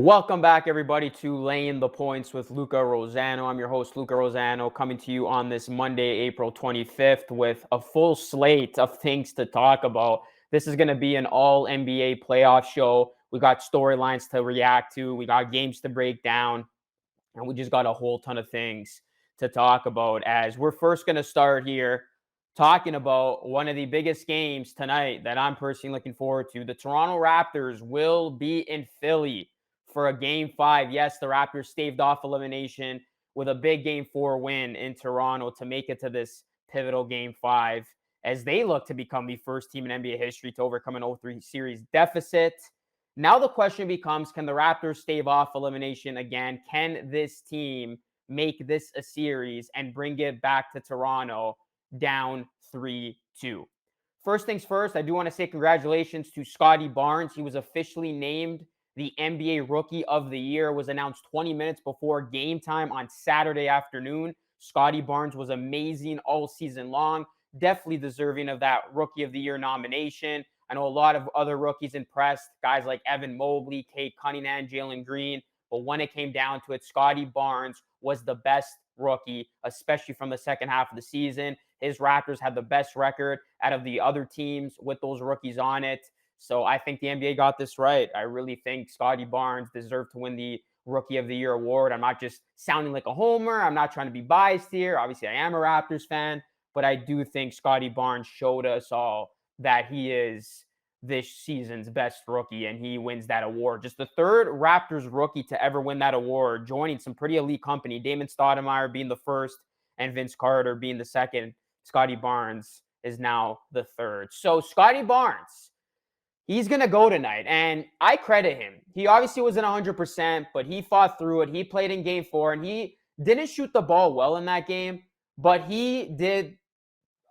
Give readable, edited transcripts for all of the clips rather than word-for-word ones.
Welcome back, everybody, to Laying the Points with Luca Rosano. I'm your host, Luca Rosano, coming to you on this Monday, April 25th, with a full slate of things to talk about. This is going to be an all NBA playoff show. We got storylines to react to, we got games to break down, and we just got a whole ton of things to talk about. As we're first going to start here talking about one of the biggest games tonight that I'm personally looking forward to. The Toronto Raptors will be in Philly for a game 5. Yes, the Raptors staved off elimination with a big game 4 win in Toronto to make it to this pivotal game 5 as they look to become the first team in NBA history to overcome an 0-3 series deficit. Now the question becomes, can the Raptors stave off elimination again? Can this team make this a series and bring it back to Toronto down 3-2? First things first, I do want to say congratulations to Scottie Barnes. He was officially named the NBA Rookie of the Year. It was announced 20 minutes before game time on Saturday afternoon. Scottie Barnes was amazing all season long. Definitely deserving of that Rookie of the Year nomination. I know a lot of other rookies impressed, guys like Evan Mobley, Kate Cunningham, Jalen Green. But when it came down to it, Scottie Barnes was the best rookie, especially from the second half of the season. His Raptors had the best record out of the other teams with those rookies on it. So I think the NBA got this right. I really think Scottie Barnes deserved to win the Rookie of the Year award. I'm not just sounding like a homer. I'm not trying to be biased here. Obviously, I am a Raptors fan, but I do think Scottie Barnes showed us all that he is this season's best rookie, and he wins that award. Just the third Raptors rookie to ever win that award, joining some pretty elite company. Damon Stoudemire being the first and Vince Carter being the second. Scottie Barnes is now the third. So Scottie Barnes, he's going to go tonight, and I credit him. He obviously wasn't 100%, but he fought through it. He played in game 4, and he didn't shoot the ball well in that game, but he did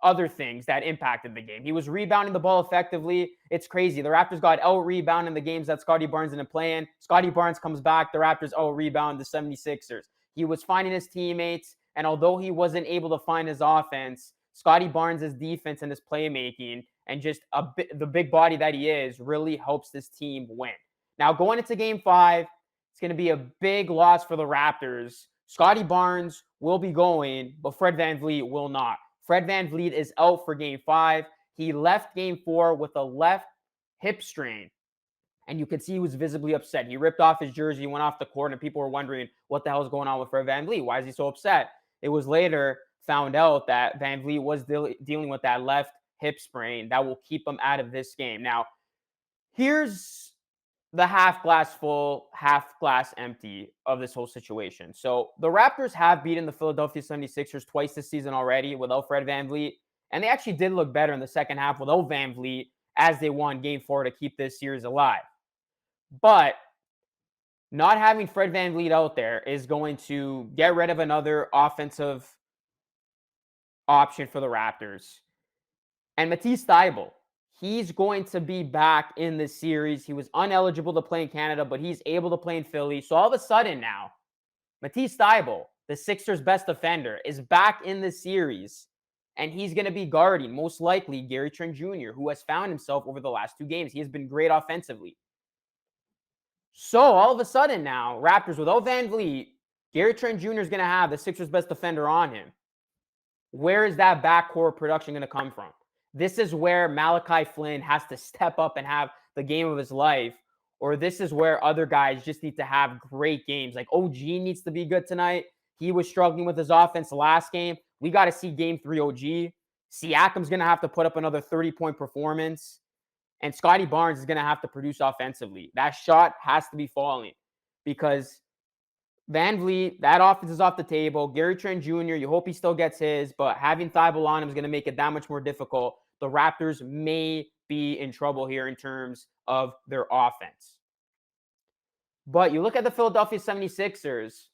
other things that impacted the game. He was rebounding the ball effectively. It's crazy. The Raptors got out-rebound in the games that Scottie Barnes didn't play in. Scottie Barnes comes back. The Raptors out-rebound the 76ers. He was finding his teammates, and although he wasn't able to find his offense, Scottie Barnes' defense and his playmaking and just the big body that he is really helps this team win. Now, going into game 5, it's going to be a big loss for the Raptors. Scottie Barnes will be going, but Fred VanVleet will not. Fred VanVleet is out for game 5. He left game 4 with a left hip strain, and you could see he was visibly upset. He ripped off his jersey, went off the court, and people were wondering what the hell is going on with Fred VanVleet. Why is he so upset? It was later found out that VanVleet was dealing with that left hip sprain that will keep him out of this game. Now, here's the half glass full, half glass empty of this whole situation. So the Raptors have beaten the Philadelphia 76ers twice this season already without Fred VanVleet, and they actually did look better in the second half without VanVleet as they won game 4 to keep this series alive. But not having Fred VanVleet out there is going to get rid of another offensive option for the Raptors. And Matisse Thybulle, he's going to be back in this series. He was ineligible to play in Canada, but he's able to play in Philly. So all of a sudden now, Matisse Thybulle, the Sixers' best defender, is back in this series. And he's going to be guarding, most likely, Gary Trent Jr., who has found himself over the last 2 games. He has been great offensively. So all of a sudden now, Raptors without VanVleet, Gary Trent Jr. is going to have the Sixers' best defender on him. Where is that backcourt production going to come from? This is where Malachi Flynn has to step up and have the game of his life, or this is where other guys just need to have great games. Like OG needs to be good tonight. He was struggling with his offense last game. We got to see game 3 OG. Siakam's going to have to put up another 30-point performance, and Scottie Barnes is going to have to produce offensively. That shot has to be falling because VanVleet, that offense is off the table. Gary Trent Jr., you hope he still gets his, but having Thybulle on him is going to make it that much more difficult. The Raptors may be in trouble here in terms of their offense. But you look at the Philadelphia 76ers,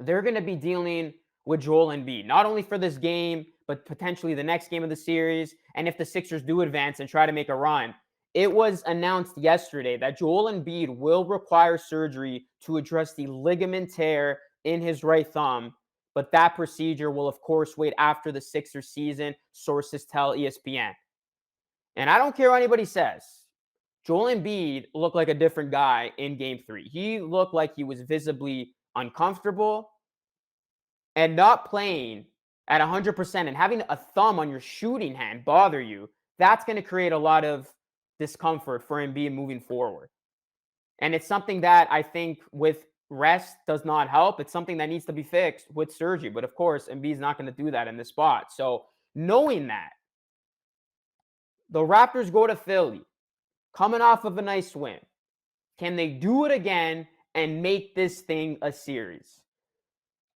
they're going to be dealing with Joel Embiid, not only for this game, but potentially the next game of the series. And if the Sixers do advance and try to make a run, it was announced yesterday that Joel Embiid will require surgery to address the ligament tear in his right thumb, but that procedure will, of course, wait after the Sixers season, sources tell ESPN. And I don't care what anybody says. Joel Embiid looked like a different guy in game 3. He looked like he was visibly uncomfortable and not playing at 100% and having a thumb on your shooting hand bother you. That's going to create a lot of discomfort for Embiid moving forward. And it's something that I think with rest does not help. It's something that needs to be fixed with surgery. But of course, Embiid's not going to do that in this spot. So knowing that, the Raptors go to Philly, coming off of a nice win. Can they do it again and make this thing a series?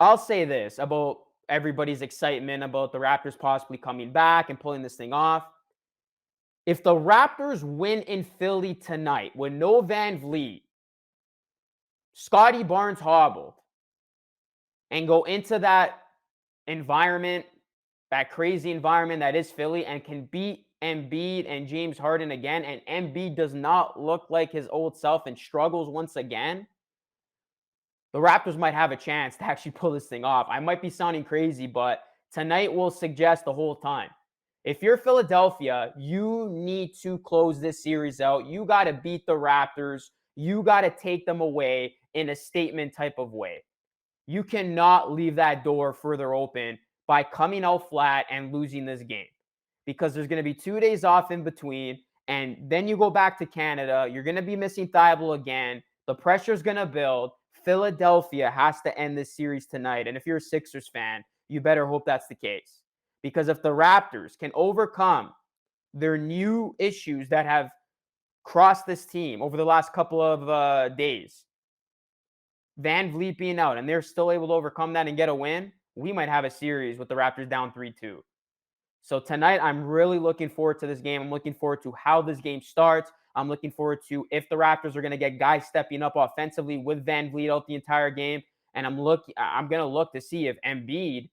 I'll say this about everybody's excitement about the Raptors possibly coming back and pulling this thing off. If the Raptors win in Philly tonight with no Van Vliet, Scotty Barnes hobbled, and go into that environment, that crazy environment that is Philly, and can beat Embiid and James Harden again, and Embiid does not look like his old self and struggles once again, the Raptors might have a chance to actually pull this thing off. I might be sounding crazy, but tonight will suggest the whole time. If you're Philadelphia, you need to close this series out. You got to beat the Raptors. You got to take them away in a statement type of way. You cannot leave that door further open by coming out flat and losing this game, because there's going to be 2 days off in between, and then you go back to Canada. You're going to be missing Thibault again. The pressure's going to build. Philadelphia has to end this series tonight, and if you're a Sixers fan, you better hope that's the case, because if the Raptors can overcome their new issues that have crossed this team over the last couple of days, Van Vliet being out, and they're still able to overcome that and get a win, we might have a series with the Raptors down 3-2. So tonight, I'm really looking forward to this game. I'm looking forward to how this game starts. I'm looking forward to if the Raptors are going to get guys stepping up offensively with Van Vliet out the entire game. And I'm going to look to see if Embiid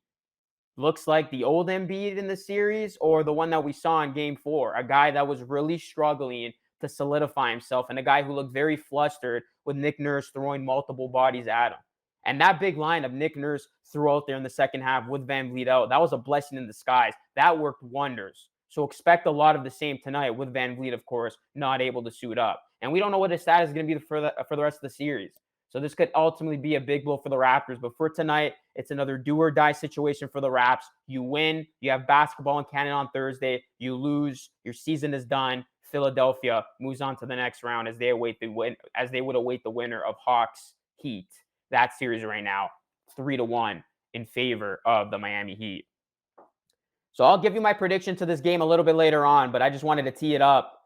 looks like the old Embiid in the series or the one that we saw in game 4, a guy that was really struggling to solidify himself and a guy who looked very flustered with Nick Nurse throwing multiple bodies at him. And that big line of Nick Nurse threw out there in the second half with Van Vliet out, that was a blessing in disguise. That worked wonders. So expect a lot of the same tonight with Van Vliet, of course, not able to suit up. And we don't know what his status is going to be for the rest of the series. So this could ultimately be a big blow for the Raptors. But for tonight, it's another do-or-die situation for the Raps. You win. You have basketball in Canada on Thursday. You lose. Your season is done. Philadelphia moves on to the next round as they await the win, as they would await the winner of Hawks Heat. That series right now, 3-1 in favor of the Miami Heat. So I'll give you my prediction to this game a little bit later on, but I just wanted to tee it up.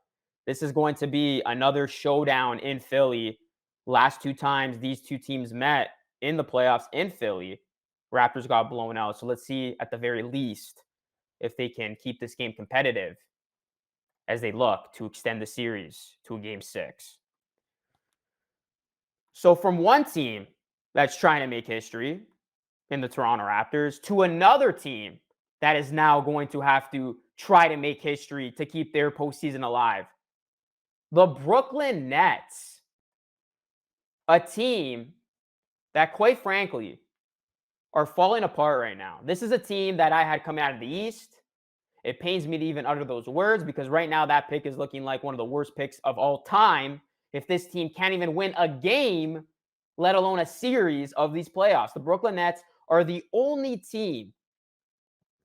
This is going to be another showdown in Philly. Last 2 times these 2 teams met in the playoffs in Philly, Raptors got blown out. So let's see at the very least if they can keep this game competitive as they look to extend the series to a game 6. So from one team that's trying to make history in the Toronto Raptors to another team that is now going to have to try to make history to keep their postseason alive. The Brooklyn Nets, a team that, quite frankly, are falling apart right now. This is a team that I had coming out of the East. It pains me to even utter those words because right now that pick is looking like one of the worst picks of all time. If this team can't even win a game, let alone a series of these playoffs. The Brooklyn Nets are the only team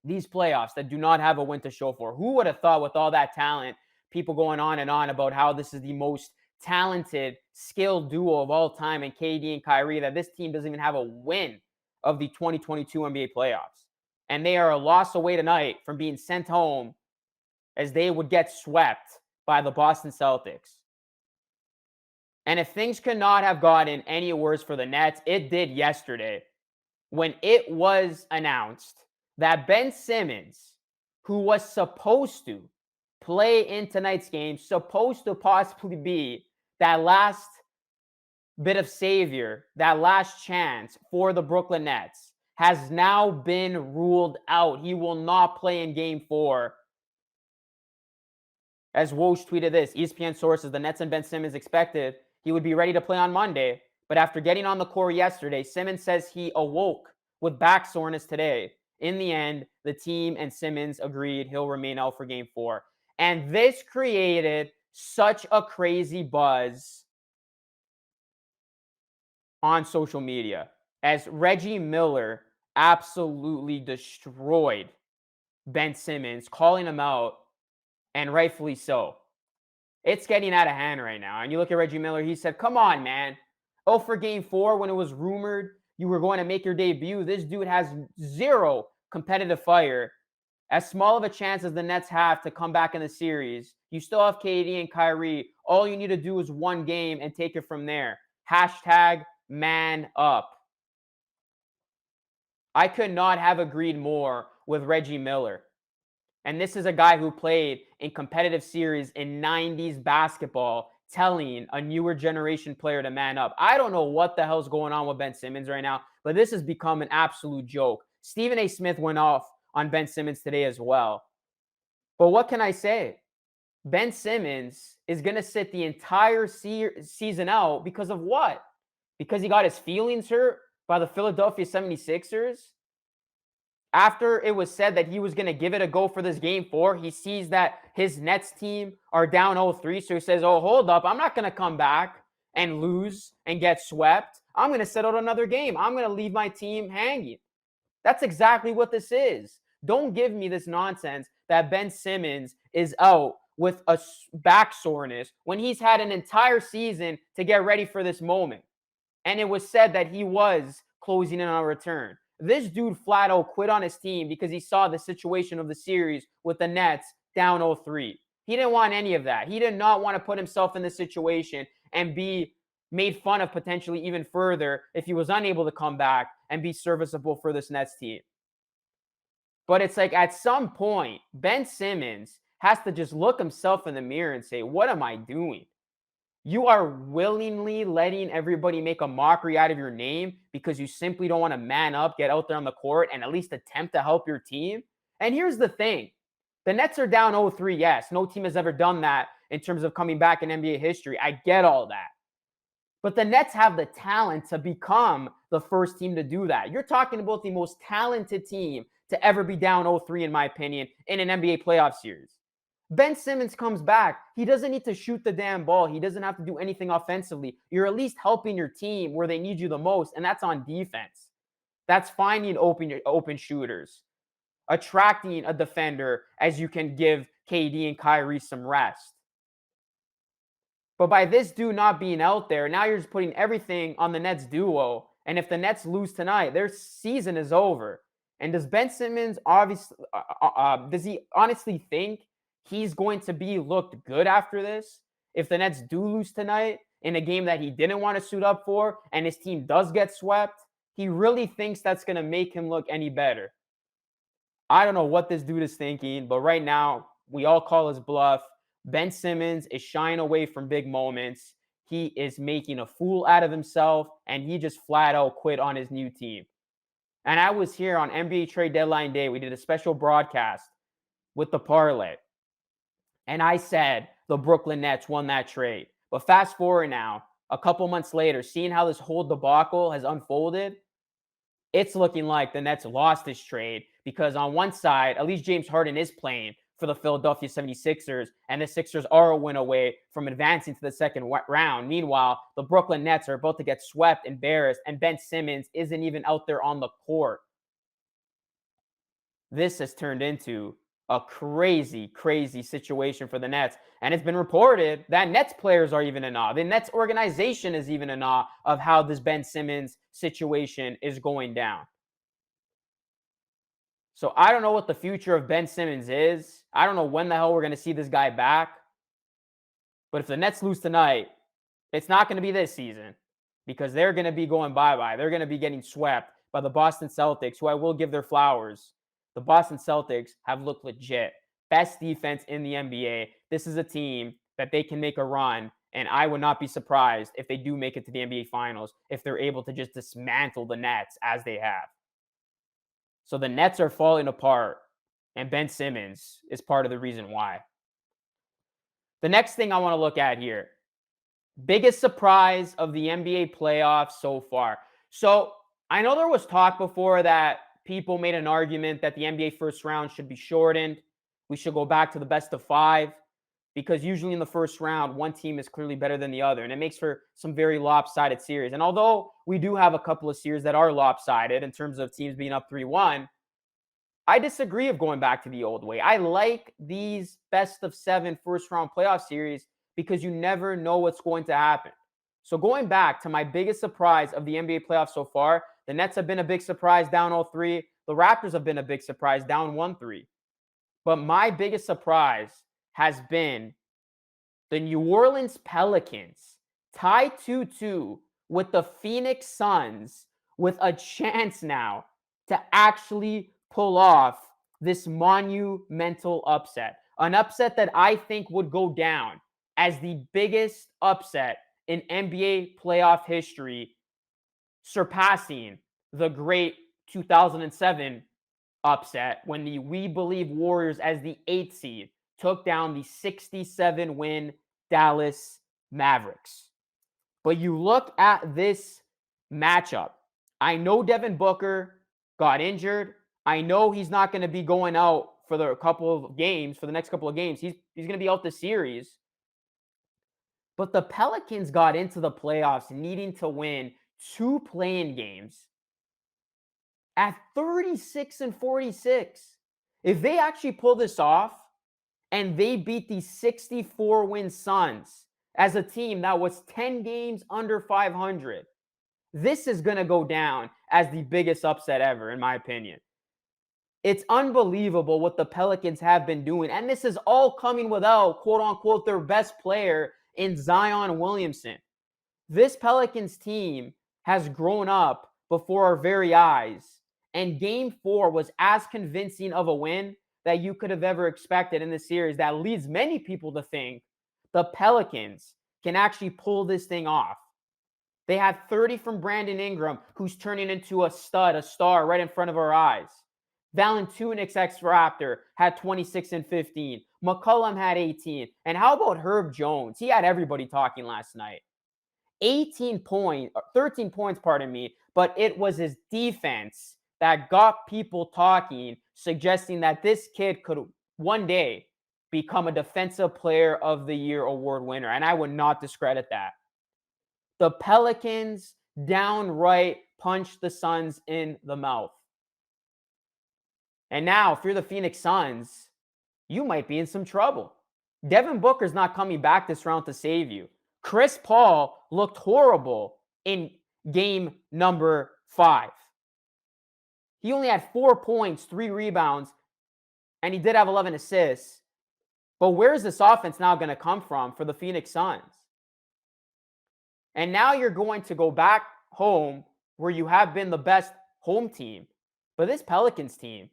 these playoffs that do not have a win to show for. Who would have thought with all that talent, people going on and on about how this is the most talented, skilled duo of all time in KD and Kyrie, that this team doesn't even have a win of the 2022 NBA playoffs. And they are a loss away tonight from being sent home as they would get swept by the Boston Celtics. And if things could not have gotten any worse for the Nets, it did yesterday when it was announced that Ben Simmons, who was supposed to play in tonight's game, supposed to possibly be that last bit of savior, that last chance for the Brooklyn Nets, has now been ruled out. He will not play in game 4. As Woj tweeted this, ESPN sources, the Nets and Ben Simmons expected he would be ready to play on Monday, but after getting on the court yesterday, Simmons says he awoke with back soreness today. In the end, the team and Simmons agreed he'll remain out for game 4. And this created such a crazy buzz on social media as Reggie Miller absolutely destroyed Ben Simmons, calling him out, and rightfully so. It's getting out of hand right now. And you look at Reggie Miller, he said, come on, man. Oh, for game 4, when it was rumored you were going to make your debut, this dude has zero competitive fire. As small of a chance as the Nets have to come back in the series, you still have KD and Kyrie. All you need to do is one game and take it from there. Hashtag man up. I could not have agreed more with Reggie Miller. And this is a guy who played in competitive series in 90s basketball, telling a newer generation player to man up. I don't know what the hell's going on with Ben Simmons right now, but this has become an absolute joke. Stephen A. Smith went off on Ben Simmons today as well. But what can I say? Ben Simmons is going to sit the entire season out because of what? Because he got his feelings hurt by the Philadelphia 76ers? After it was said that he was going to give it a go for this game 4, he sees that his Nets team are down 0-3. So he says, oh, hold up. I'm not going to come back and lose and get swept. I'm going to set out another game. I'm going to leave my team hanging. That's exactly what this is. Don't give me this nonsense that Ben Simmons is out with a back soreness when he's had an entire season to get ready for this moment. And it was said that he was closing in on a return. This dude flat out quit on his team because he saw the situation of the series with the Nets down 0-3. He didn't want any of that. He did not want to put himself in this situation and be made fun of potentially even further if he was unable to come back and be serviceable for this Nets team. But it's like at some point, Ben Simmons has to just look himself in the mirror and say, what am I doing? You are willingly letting everybody make a mockery out of your name because you simply don't want to man up, get out there on the court, and at least attempt to help your team. And here's the thing. The Nets are down 0-3. Yes, no team has ever done that in terms of coming back in NBA history. I get all that. But the Nets have the talent to become the first team to do that. You're talking about the most talented team to ever be down 0-3, in my opinion, in an NBA playoff series. Ben Simmons comes back. He doesn't need to shoot the damn ball. He doesn't have to do anything offensively. You're at least helping your team where they need you the most, and that's on defense. That's finding open shooters, attracting a defender as you can give KD and Kyrie some rest. But by this dude not being out there, now you're just putting everything on the Nets duo. And if the Nets lose tonight, their season is over. And does Ben Simmons does he honestly think he's going to be looked good after this? If the Nets do lose tonight in a game that he didn't want to suit up for and his team does get swept, he really thinks that's going to make him look any better. I don't know what this dude is thinking, but right now, we all call his bluff. Ben Simmons is shying away from big moments. He is making a fool out of himself, and he just flat out quit on his new team. And I was here on NBA trade deadline day. We did a special broadcast with the parlay. And I said the Brooklyn Nets won that trade. But fast forward now, a couple months later, seeing how this whole debacle has unfolded, it's looking like the Nets lost this trade because on one side, at least James Harden is playing for the Philadelphia 76ers, and the Sixers are a win away from advancing to the second round. Meanwhile, the Brooklyn Nets are about to get swept, embarrassed, and Ben Simmons isn't even out there on the court. This has turned into a crazy, crazy situation for the Nets. And it's been reported that Nets players are even in awe. The Nets organization is even in awe of how this Ben Simmons situation is going down. So I don't know what the future of Ben Simmons is. I don't know when the hell we're going to see this guy back. But if the Nets lose tonight, it's not going to be this season because they're going to be going bye-bye. They're going to be getting swept by the Boston Celtics, who I will give their flowers. The Boston Celtics have looked legit. Best defense in the NBA. This is a team that they can make a run, and I would not be surprised if they do make it to the NBA Finals if they're able to just dismantle the Nets as they have. So the Nets are falling apart, and Ben Simmons is part of the reason why. The next thing I want to look at here, biggest surprise of the NBA playoffs so far. So I know there was talk before that people made an argument that the NBA first round should be shortened. We should go back to the best of 5. because usually in the first round, one team is clearly better than the other, and it makes for some very lopsided series. And although we do have a couple of series that are lopsided in terms of teams being up 3-1, I disagree of going back to the old way. I like these best of 7 first round playoff series because you never know what's going to happen. So going back to my biggest surprise of the NBA playoffs so far, the Nets have been a big surprise down 0-3. The Raptors have been a big surprise down 1-3. But my biggest surprise has been the New Orleans Pelicans tied 2-2 with the Phoenix Suns with a chance now to actually pull off this monumental upset. An upset that I think would go down as the biggest upset in NBA playoff history, surpassing the great 2007 upset when the We Believe Warriors, as the 8th seed, took down the 67-win Dallas Mavericks. But you look at this matchup. I know Devin Booker got injured. I know he's not going to be going out for the couple of games, for the next couple of games. He's going to be out the series. But the Pelicans got into the playoffs needing to win 2 play-in games at 36-46. If they actually pull this off and they beat the 64-win Suns as a team that was 10 games under 500, this is going to go down as the biggest upset ever, in my opinion. It's unbelievable what the Pelicans have been doing. And this is all coming without, quote unquote, their best player in Zion Williamson. This Pelicans team has grown up before our very eyes. And game 4 was as convincing of a win that you could have ever expected in this series. That leads many people to think the Pelicans can actually pull this thing off. They had 30 from Brandon Ingram, who's turning into a stud, a star right in front of our eyes. Valanciunas, ex-Raptor, had 26 and 15. McCollum had 18. And how about Herb Jones? He had everybody talking last night. 13 points, but it was his defense that got people talking, suggesting that this kid could one day become a Defensive Player of the Year award winner. And I would not discredit that. The Pelicans downright punched the Suns in the mouth. And now, if you're the Phoenix Suns, you might be in some trouble. Devin Booker's not coming back this round to save you. Chris Paul looked horrible in game number 5. He only had 4 points, 3 rebounds, and he did have 11 assists. But where's this offense now going to come from for the Phoenix Suns? And now you're going to go back home where you have been the best home team. But this Pelicans team,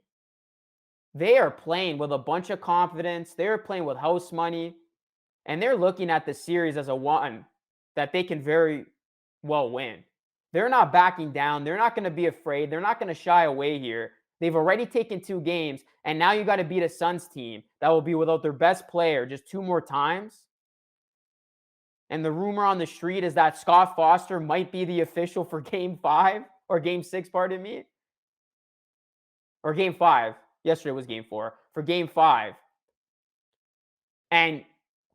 they are playing with a bunch of confidence. They're playing with house money. And they're looking at the series as a one that they can very well win. They're not backing down. They're not going to be afraid. They're not going to shy away here. They've already taken 2 games. And now you got to beat a Suns team that will be without their best player just 2 more times. And the rumor on the street is that Scott Foster might be the official for game 5 or game 6, pardon me. Or game 5. Yesterday was game 4. For game 5. And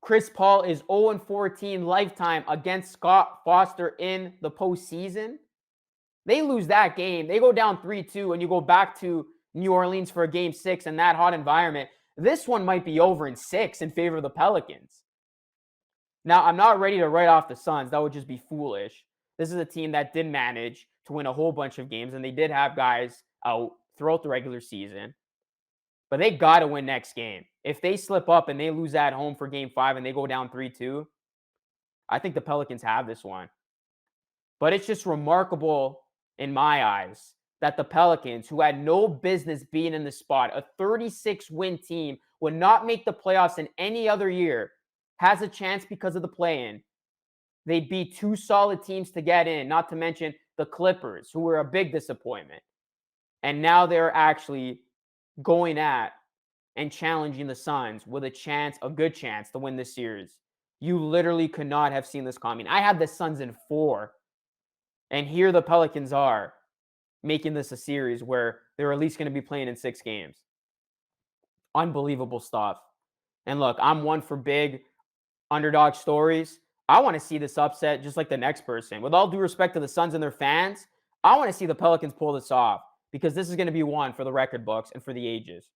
Chris Paul is 0-14 lifetime against Scott Foster in the postseason. They lose that game. They go down 3-2 and you go back to New Orleans for a game 6 in that hot environment. This one might be over in 6 in favor of the Pelicans. Now, I'm not ready to write off the Suns. That would just be foolish. This is a team that did manage to win a whole bunch of games, and they did have guys out throughout the regular season. But they got to win next game. If they slip up and they lose at home for game 5 and they go down 3-2, I think the Pelicans have this one. But it's just remarkable in my eyes that the Pelicans, who had no business being in the spot, a 36-win team, would not make the playoffs in any other year, has a chance because of the play-in. They beat 2 solid teams to get in, not to mention the Clippers, who were a big disappointment. And now they're actually going at and challenging the Suns with a good chance to win this series. You literally could not have seen this coming. I had the Suns in 4. And here the Pelicans are making this a series where they're at least going to be playing in 6 games. Unbelievable stuff. And look, I'm one for big underdog stories. I want to see this upset just like the next person. With all due respect to the Suns and their fans, I want to see the Pelicans pull this off because this is going to be one for the record books and for the ages.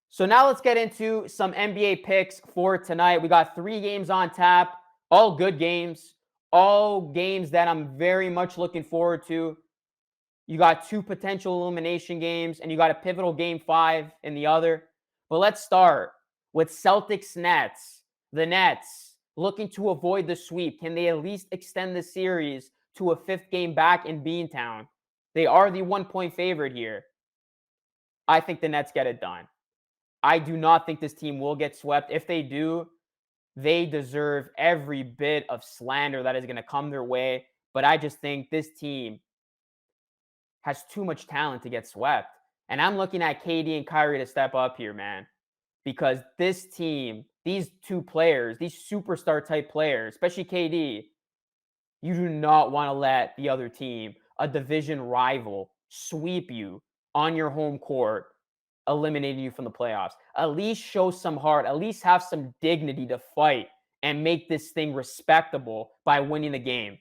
So now let's get into some NBA picks for tonight. We got 3 games on tap, all good games, all games that I'm very much looking forward to. You got 2 potential elimination games, and you got a pivotal game 5 in the other. But let's start with Celtics Nets. The Nets looking to avoid the sweep. Can they at least extend the series to a 5th game back in Beantown? They are the 1-point favorite here. I think the Nets get it done. I do not think this team will get swept. If they do, they deserve every bit of slander that is going to come their way. But I just think this team has too much talent to get swept. And I'm looking at KD and Kyrie to step up here, man. Because this team, these 2 players, these superstar type players, especially KD, you do not want to let the other team, a division rival, sweep you on your home court, eliminating you from the playoffs. At least show some heart, at least have some dignity to fight and make this thing respectable by winning the game.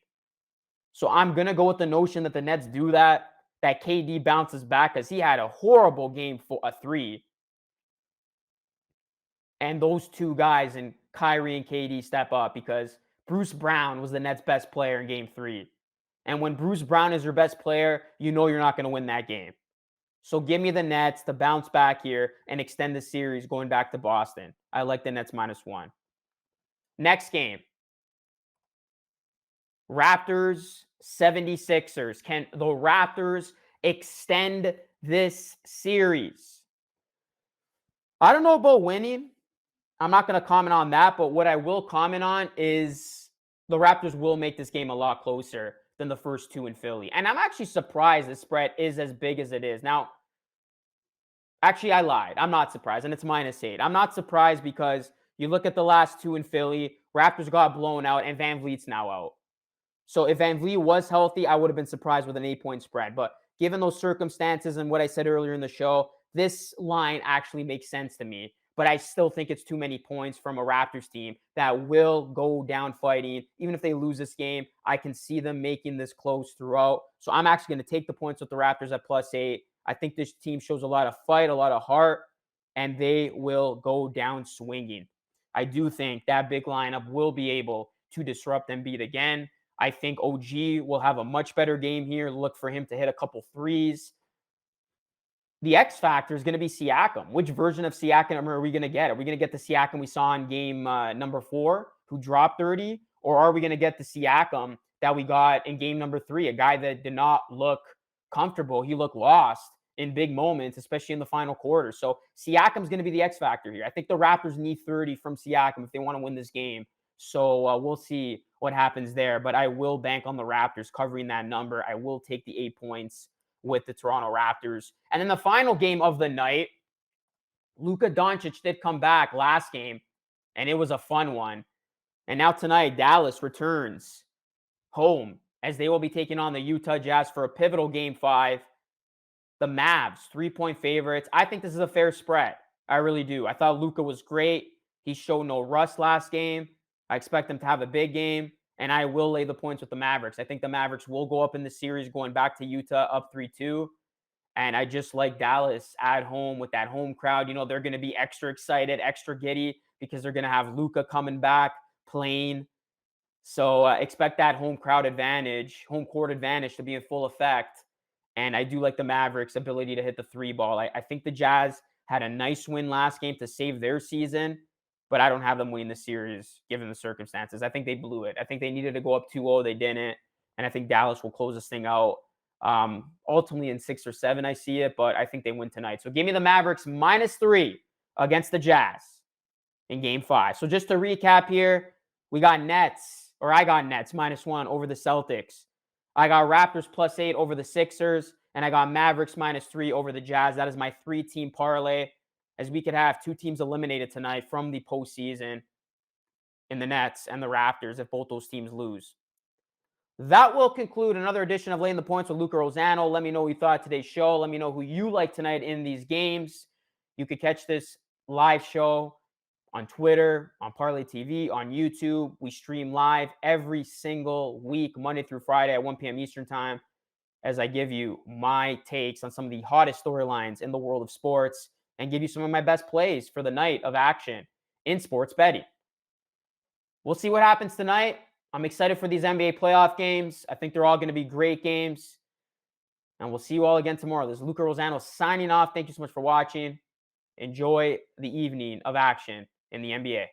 So I'm going to go with the notion that the Nets do that KD bounces back because he had a horrible game for a 3. And those 2 guys, and Kyrie and KD, step up because Bruce Brown was the Nets' best player in game 3. And when Bruce Brown is your best player, you know you're not going to win that game. So give me the Nets to bounce back here and extend the series going back to Boston. I like the Nets -1. Next game. Raptors 76ers. Can the Raptors extend this series? I don't know about winning. I'm not going to comment on that, but what I will comment on is the Raptors will make this game a lot closer than the first 2 in Philly. And I'm actually surprised the spread is as big as it is. Now, actually, I lied. I'm not surprised, and it's -8. I'm not surprised because you look at the last 2 in Philly, Raptors got blown out, and Van Vliet's now out. So if Van Vliet was healthy, I would have been surprised with an 8-point spread. But given those circumstances and what I said earlier in the show, this line actually makes sense to me. But I still think it's too many points from a Raptors team that will go down fighting. Even if they lose this game, I can see them making this close throughout. So I'm actually going to take the points with the Raptors at +8. I think this team shows a lot of fight, a lot of heart, and they will go down swinging. I do think that big lineup will be able to disrupt Embiid again. I think OG will have a much better game here. Look for him to hit a couple threes. The X factor is going to be Siakam. Which version of Siakam are we going to get? Are we going to get the Siakam we saw in game number 4, who dropped 30? Or are we going to get the Siakam that we got in game number 3, a guy that did not look comfortable? He looked lost in big moments, especially in the final quarter. So Siakam's going to be the X factor here. I think the Raptors need 30 from Siakam if they want to win this game. So we'll see what happens there. But I will bank on the Raptors covering that number. I will take the 8 points with the Toronto Raptors. And then the final game of the night, Luca Doncic did come back last game, and it was a fun one. And now tonight, Dallas returns home as they will be taking on the Utah Jazz for a pivotal game 5. The Mavs, 3-point favorites. I think this is a fair spread. I really do. I thought Luca was great. He showed no rust last game. I expect him to have a big game, and I will lay the points with the Mavericks. I think the Mavericks will go up in the series going back to Utah up 3-2. And I just like Dallas at home with that home crowd. You know, they're going to be extra excited, extra giddy because they're going to have Luca coming back playing. So expect that home crowd advantage, home court advantage to be in full effect. And I do like the Mavericks' ability to hit the 3 ball. I think the Jazz had a nice win last game to save their season, but I don't have them winning the series given the circumstances. I think they blew it. I think they needed to go up 2-0. They didn't. And I think Dallas will close this thing out. Ultimately in 6 or 7, I see it, but I think they win tonight. So give me the Mavericks -3 against the Jazz in game 5. So just to recap here, we got Nets, or I got Nets -1 over the Celtics. I got Raptors +8 over the Sixers, and I got Mavericks -3 over the Jazz. That is my 3-team parlay, as we could have 2 teams eliminated tonight from the postseason in the Nets and the Raptors if both those teams lose. That will conclude another edition of Laying the Points with Luca Rosano. Let me know what you thought of today's show. Let me know who you like tonight in these games. You could catch this live show on Twitter, on Parlay TV, on YouTube. We stream live every single week, Monday through Friday at 1 p.m. Eastern Time, as I give you my takes on some of the hottest storylines in the world of sports and give you some of my best plays for the night of action in sports betting. We'll see what happens tonight. I'm excited for these NBA playoff games. I think they're all going to be great games. And we'll see you all again tomorrow. This is Luca Rosano signing off. Thank you so much for watching. Enjoy the evening of action in the NBA.